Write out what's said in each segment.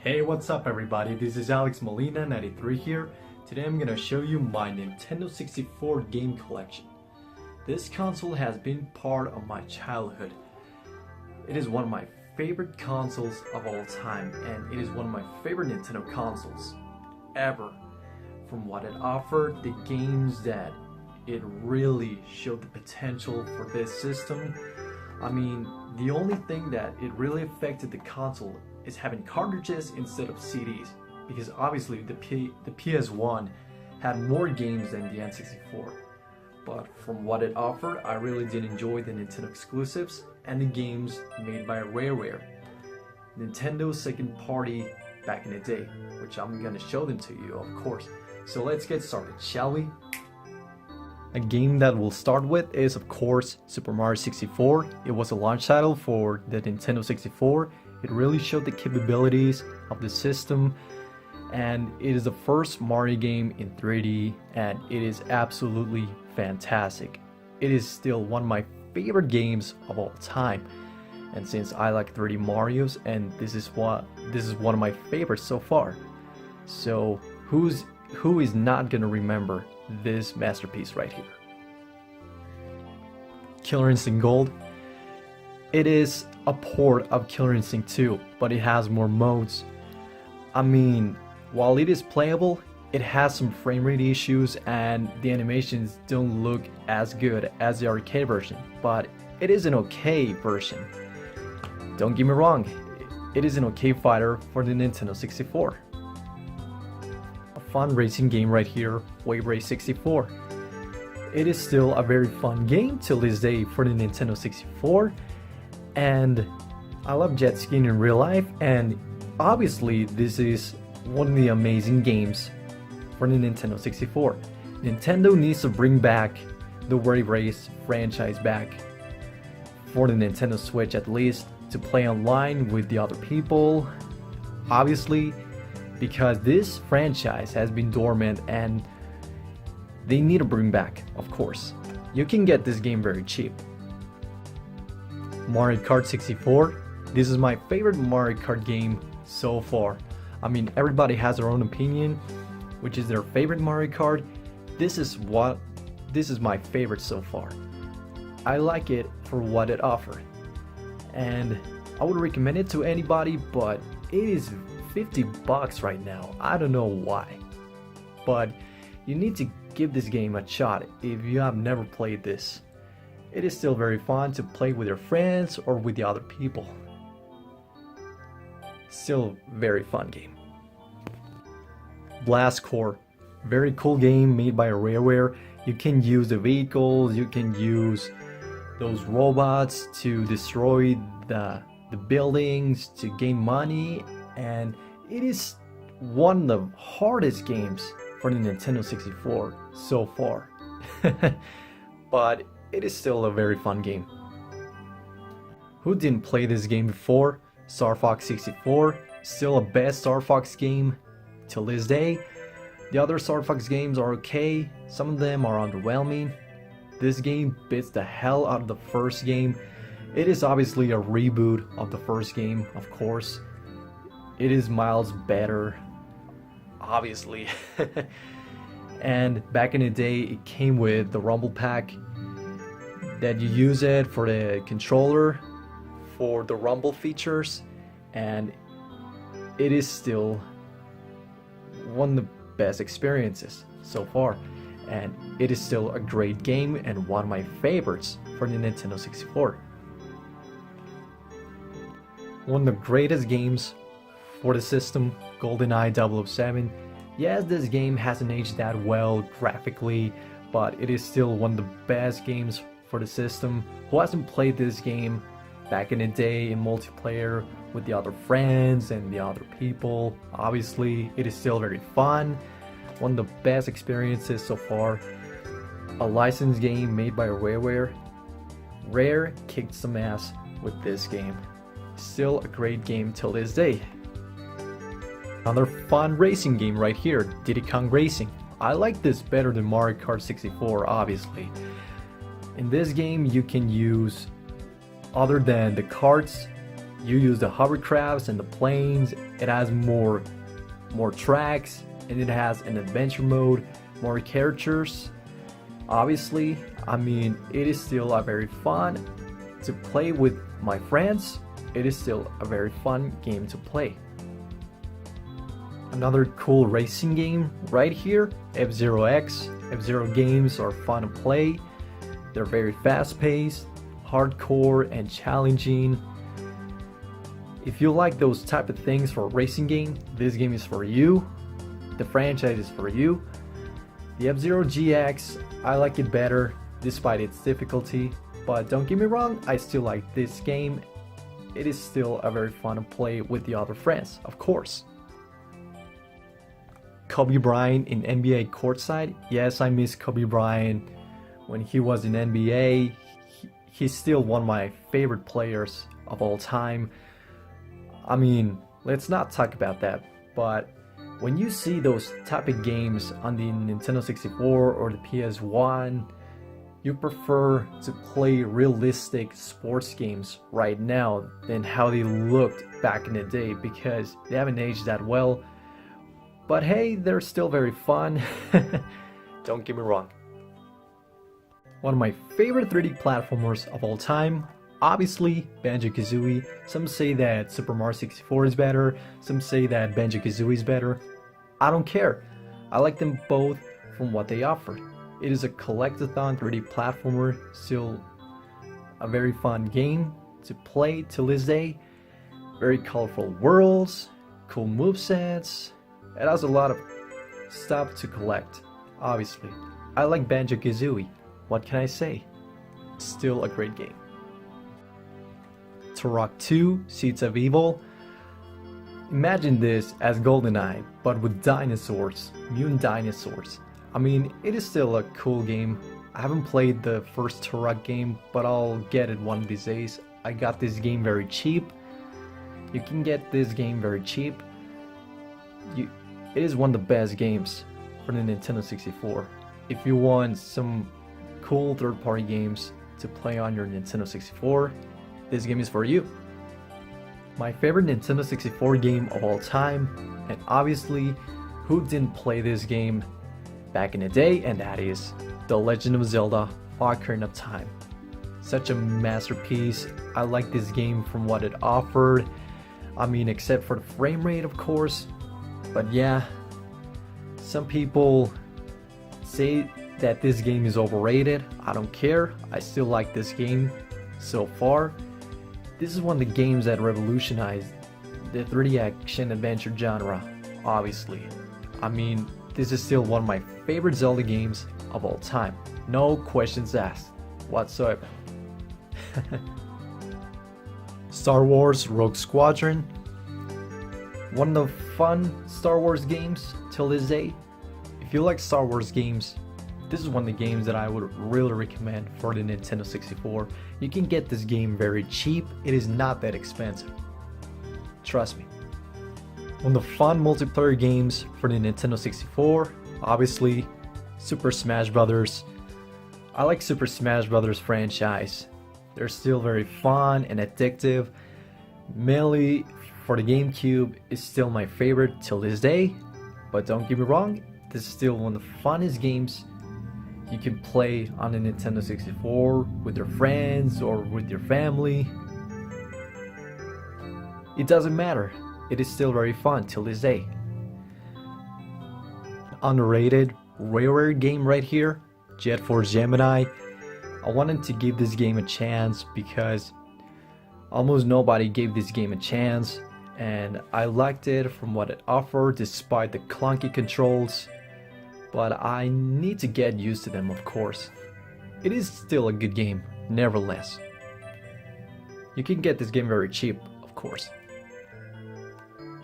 Hey, what's up everybody? This is Alex Molina 93 here. Today I'm gonna show you my Nintendo 64 game collection. This console has been part of my childhood. It is one of my favorite consoles of all time, and it is one of my favorite Nintendo consoles ever. From what it offered, the games that it really showed the potential for this system. I mean, the only thing that it really affected the console is having cartridges instead of CDs, because obviously the PS1 had more games than the N64. But from what it offered, I really did enjoy the Nintendo exclusives and the games made by Rareware, Nintendo's second party back in the day, which I'm gonna show them to you, of course. So let's get started, shall we? A game that we'll start with is, of course, Super Mario 64. It was a launch title for the Nintendo 64. It really showed the capabilities of the system, and it is the first Mario game in 3D, and it is absolutely fantastic. It is still one of my favorite games of all time, and since I like 3D Marios, and this is one of my favorites so far. So who is not gonna remember this masterpiece right here? Killer Instinct Gold. It is a port of Killer Instinct 2, but it has more modes. I mean, while it is playable, it has some frame rate issues and the animations don't look as good as the arcade version, but it is an okay version. Don't get me wrong, it is an okay fighter for the Nintendo 64. A fun racing game right here, Wave Race 64. It is still a very fun game till this day for the Nintendo 64. And I love jet skiing in real life, and obviously this is one of the amazing games for the Nintendo 64. Nintendo needs to bring back the Wave Race franchise back for the Nintendo Switch, at least to play online with the other people, obviously, because this franchise has been dormant and they need to bring back, of course. You can get this game very cheap. Mario Kart 64. This is my favorite Mario Kart game so far. I mean, everybody has their own opinion, which is their favorite Mario Kart. This is my favorite so far. I like it for what it offered, and I would recommend it to anybody, but it is $50 right now. I don't know why, but you need to give this game a shot if you have never played this. It is still very fun to play with your friends or with the other people. Still very fun game. Blast Corps. Very cool game made by Rareware. You can use the vehicles, you can use those robots to destroy the buildings, to gain money, and it is one of the hardest games for the Nintendo 64 so far. But it is still a very fun game. Who didn't play this game before? Star Fox 64, still a best Star Fox game till this day. The other Star Fox games are okay, some of them are underwhelming. This game beats the hell out of the first game. It is obviously a reboot of the first game, of course. It is miles better, obviously. And back in the day, it came with the Rumble Pack, that you use it for the controller for the rumble features, and it is still one of the best experiences so far, and it is still a great game and one of my favorites for the Nintendo 64. One of the greatest games for the system, GoldenEye 007. Yes, this game hasn't aged that well graphically, but it is still one of the best games for the system. Who hasn't played this game back in the day in multiplayer with the other friends and the other people? Obviously, it is still very fun. One of the best experiences so far. A licensed game made by Rareware. Rare kicked some ass with this game. Still a great game till this day. Another fun racing game right here, Diddy Kong Racing. I like this better than Mario Kart 64, obviously. In this game, you can use, other than the karts, You use the hovercrafts and the planes. It has more tracks, and it has an adventure mode, more characters. Obviously, I mean, it is still a very fun to play with my friends. It is still a very fun game to play. Another cool racing game right here, F-Zero X. F-Zero games are fun to play. They're very fast-paced, hardcore, and challenging. If you like those type of things for a racing game, this game is for you. The franchise is for you. The F-Zero GX, I like it better despite its difficulty, but don't get me wrong, I still like this game. It is still a very fun to play with the other friends, of course. Kobe Bryant in NBA Courtside. Yes, I miss Kobe Bryant when he was in NBA. He's still one of my favorite players of all time. I mean, let's not talk about that, but when you see those type of games on the Nintendo 64 or the PS1, you prefer to play realistic sports games right now than how they looked back in the day, because they haven't aged that well. But hey, they're still very fun. Don't get me wrong. One of my favorite 3D platformers of all time, obviously Banjo-Kazooie. Some say that Super Mario 64 is better, some say that Banjo-Kazooie is better. I don't care. I like them both from what they offer. It is a collectathon 3D platformer, still a very fun game to play till this day. Very colorful worlds, cool movesets. It has a lot of stuff to collect, obviously. I like Banjo-Kazooie. What can I say? Still a great game. Turok 2, Seeds of Evil. Imagine this as GoldenEye, but with dinosaurs, mutant dinosaurs. I mean, it is still a cool game. I haven't played the first Turok game, but I'll get it one of these days. I got this game very cheap. You can get this game very cheap. It is one of the best games for the Nintendo 64. If you want some cool third-party games to play on your Nintendo 64, this game is for you. My favorite Nintendo 64 game of all time, and obviously, who didn't play this game back in the day, and that is The Legend of Zelda: Ocarina of Time. Such a masterpiece. I like this game from what it offered. I mean, except for the frame rate, of course. But yeah, some people say that this game is overrated. I don't care. I still like this game so far. This is one of the games that revolutionized the 3D action adventure genre, obviously. I mean, this is still one of my favorite Zelda games of all time. No questions asked whatsoever. Star Wars Rogue Squadron. One of the fun Star Wars games till this day. If you like Star Wars games, this is one of the games that I would really recommend for the Nintendo 64. You can get this game very cheap. It is not that expensive. Trust me. One of the fun multiplayer games for the Nintendo 64, obviously, Super Smash Bros. I like Super Smash Bros. Franchise. They're still very fun and addictive. Melee for the GameCube is still my favorite till this day. But don't get me wrong, this is still one of the funnest games you can play on the Nintendo 64 with your friends or with your family. It doesn't matter. It is still very fun till this day. Underrated, rare game right here, Force Gemini. I wanted to give this game a chance because almost nobody gave this game a chance, and I liked it from what it offered despite the clunky controls, but I need to get used to them, of course. It is still a good game, nevertheless. You can get this game very cheap, of course.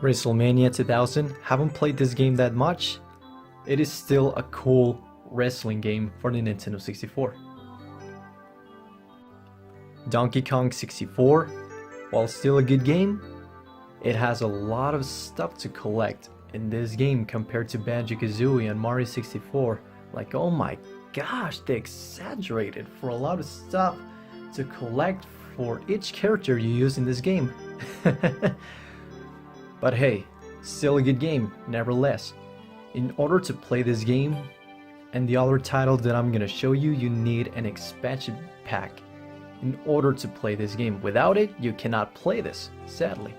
WrestleMania 2000, haven't played this game that much. It is still a cool wrestling game for the Nintendo 64. Donkey Kong 64, while still a good game, it has a lot of stuff to collect in this game compared to Banjo-Kazooie and Mario 64. Like, oh my gosh, they exaggerated for a lot of stuff to collect for each character you use in this game. But hey, still a good game, nevertheless. In order to play this game and the other titles that I'm gonna show you, you need an expansion pack in order to play this game. Without it, you cannot play this, sadly.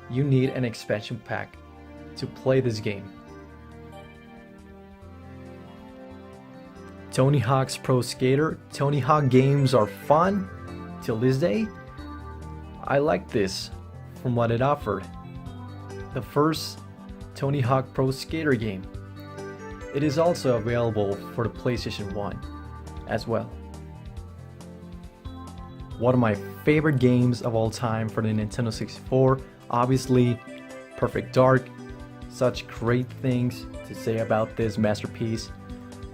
You need an expansion pack to play this game. Tony Hawk's Pro Skater. Tony Hawk games are fun till this day. I like this from what it offered. The first Tony Hawk Pro Skater game. It is also available for the PlayStation 1 as well. One of my favorite games of all time for the Nintendo 64, obviously Perfect Dark. Such great things to say about this masterpiece.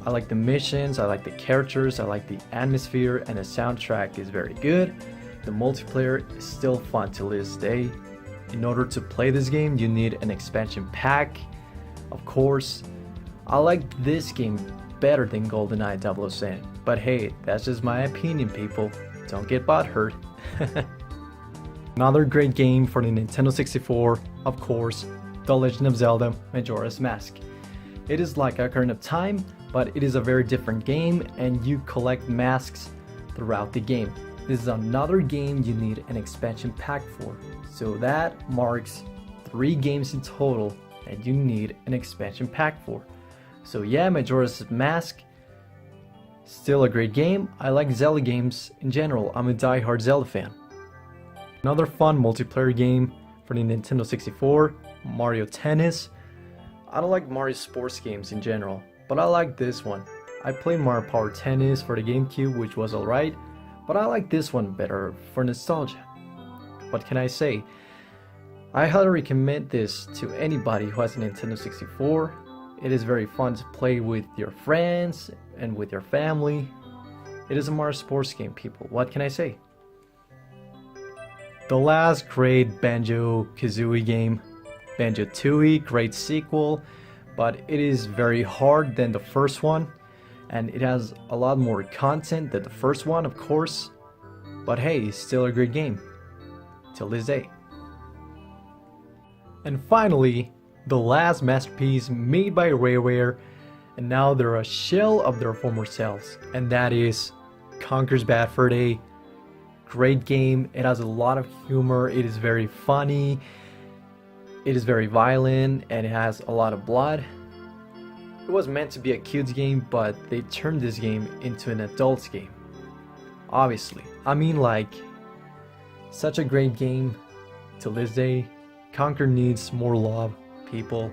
I like the missions, I like the characters, I like the atmosphere, and the soundtrack is very good. The multiplayer is still fun till this day. In order to play this game, you need an expansion pack. Of course, I like this game better than GoldenEye 007. But hey, that's just my opinion, people. Don't get butthurt. Another great game for the Nintendo 64, of course, The Legend of Zelda Majora's Mask. It is like Ocarina of Time, but it is a very different game and you collect masks throughout the game. This is another game you need an expansion pack for. So that marks 3 games in total that you need an expansion pack for. So yeah, Majora's Mask, still a great game. I like Zelda games in general. I'm a die-hard Zelda fan. Another fun multiplayer game for the Nintendo 64, Mario Tennis. I don't like Mario sports games in general, but I like this one. I played Mario Power Tennis for the GameCube, which was alright, but I like this one better for nostalgia. What can I say? I highly recommend this to anybody who has a Nintendo 64. It is very fun to play with your friends and with your family. It is a Mario sports game, people. What can I say? The last great Banjo-Kazooie game, Banjo-Tooie, great sequel, but it is very hard than the first one, and it has a lot more content than the first one, of course, but hey, still a great game, till this day. And finally, the last masterpiece made by Rareware, and now they're a shell of their former selves, and that is Conker's Bad Fur Day. Great game. It has a lot of humor. It is very funny. It is very violent and it has a lot of blood. It was meant to be a kids game, but they turned this game into an adults game. Obviously. I mean, like, such a great game till this day. Conker needs more love, people.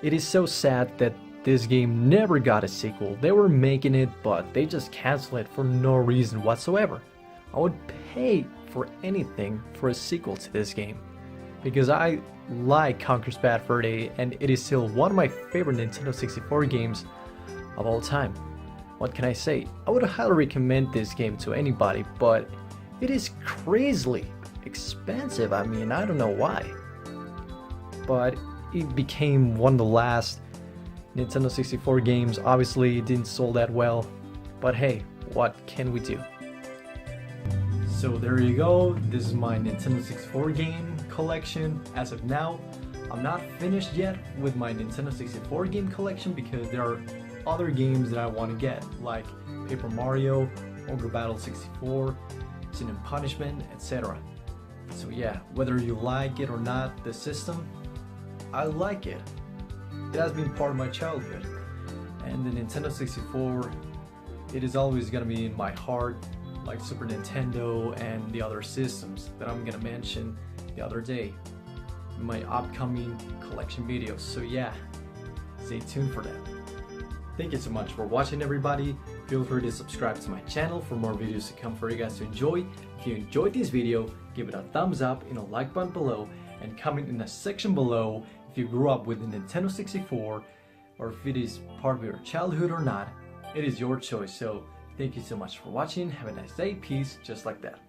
It is so sad that this game never got a sequel. They were making it, but they just canceled it for no reason whatsoever. I would pay for anything for a sequel to this game, because I like Conker's Bad Fur Day and it is still one of my favorite Nintendo 64 games of all time. What can I say? I would highly recommend this game to anybody, but it is crazily expensive. I mean, I don't know why. But it became one of the last Nintendo 64 games. Obviously, it didn't sell that well, but hey, what can we do? So there you go, this is my Nintendo 64 game collection. As of now, I'm not finished yet with my Nintendo 64 game collection because there are other games that I want to get, like Paper Mario, Ogre Battle 64, Sin and Punishment, etc. So yeah, whether you like it or not, the system, I like it. It has been part of my childhood. And the Nintendo 64, it is always gonna be in my heart, like Super Nintendo and the other systems that I'm gonna mention the other day in my upcoming collection videos. So yeah, stay tuned for that. Thank you so much for watching, everybody. Feel free to subscribe to my channel for more videos to come for you guys to enjoy. If you enjoyed this video, give it a thumbs up in a like button below and comment in the section below if you grew up with the Nintendo 64 or if it is part of your childhood or not. It is your choice. So thank you so much for watching. Have a nice day. Peace. Just like that.